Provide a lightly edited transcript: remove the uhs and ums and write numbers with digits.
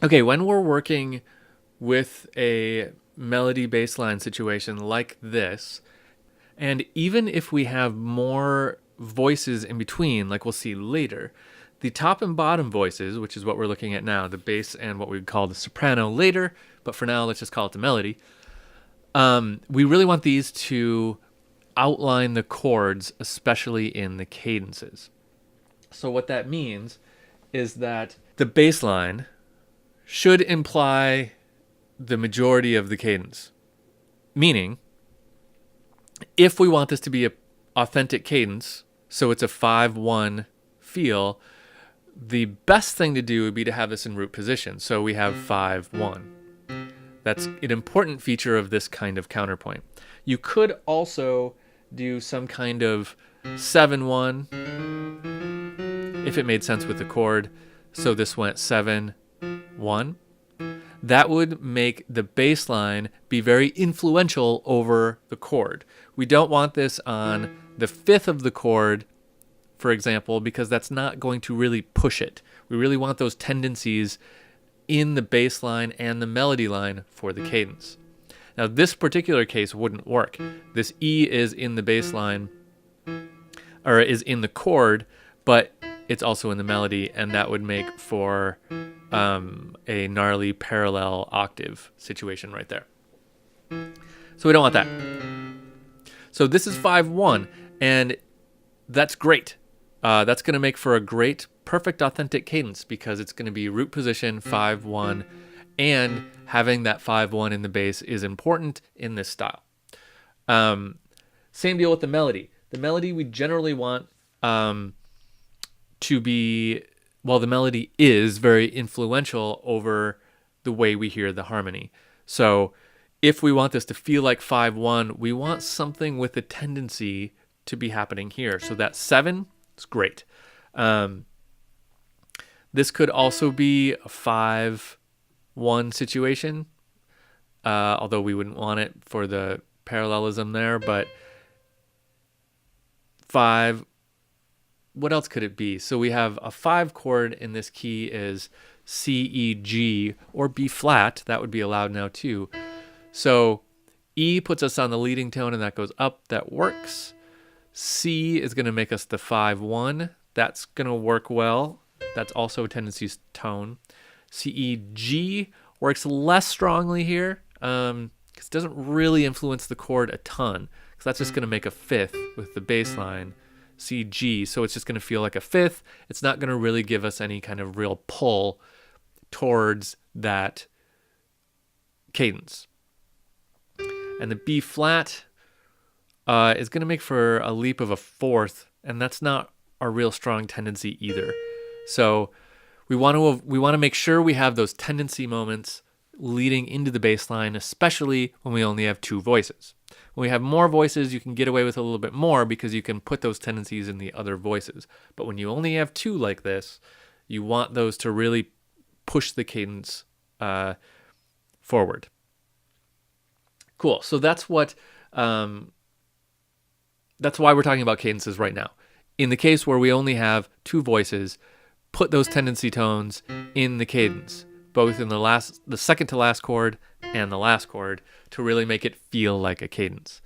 Okay, when we're working with a melody bass line situation like this, and even if we have more voices in between, like we'll see later, the top and bottom voices, which is what we're looking at now, the bass and what we would call the soprano later, but for now, let's just call it the melody. We really want these to outline the chords, especially in the cadences. So, what that means is that the bass line should imply the majority of the cadence. Meaning, if we want this to be an authentic cadence, so it's a 5-1 feel, the best thing to do would be to have this in root position. So we have 5-1. That's an important feature of this kind of counterpoint. You could also do some kind of 7-1 if it made sense with the chord. So this went 7-1. That would make the bass line be very influential over the chord. We don't want this on the fifth of the chord, for example, because that's not going to really push it. We really want those tendencies in the bass line and the melody line for the cadence. Now, this particular case wouldn't work. This E is in the bass line, or is in the chord, but it's also in the melody, and that would make for a gnarly parallel octave situation right there. So we don't want that. So this is 5-1, and that's great. That's going to make for a great, perfect, authentic cadence because it's going to be root position 5-1, and having that 5-1 in the bass is important in this style. Same deal with the melody. The melody we generally want to be, well, the melody is very influential over the way we hear the harmony. So if we want this to feel like 5-1, we want something with a tendency to be happening here. So that 7 is great. This could also be a 5-1 situation, although we wouldn't want it for the parallelism there, but 5, what else could it be? So we have a 5 chord in this key is C, E, G, or B flat. That would be allowed now too. So E puts us on the leading tone and that goes up. That works. C is going to make us the 5-1. That's going to work well. That's also a tendency tone. C, E, G works less strongly here because it doesn't really influence the chord a ton, because that's just going to make a 5th with the bass line. C, G, so it's just going to feel like a 5th. It's not going to really give us any kind of real pull towards that cadence. And the B flat is going to make for a leap of a 4th, and that's not a real strong tendency either. So we want to make sure we have those tendency moments leading into the bass line, especially when we only have 2 voices. When we have more voices, you can get away with a little bit more because you can put those tendencies in the other voices. But when you only have 2 like this, you want those to really push the cadence forward. Cool. So that's what that's why we're talking about cadences right now. In the case where we only have 2 voices, put those tendency tones in the cadence, both in the second to last chord and the last chord, to really make it feel like a cadence.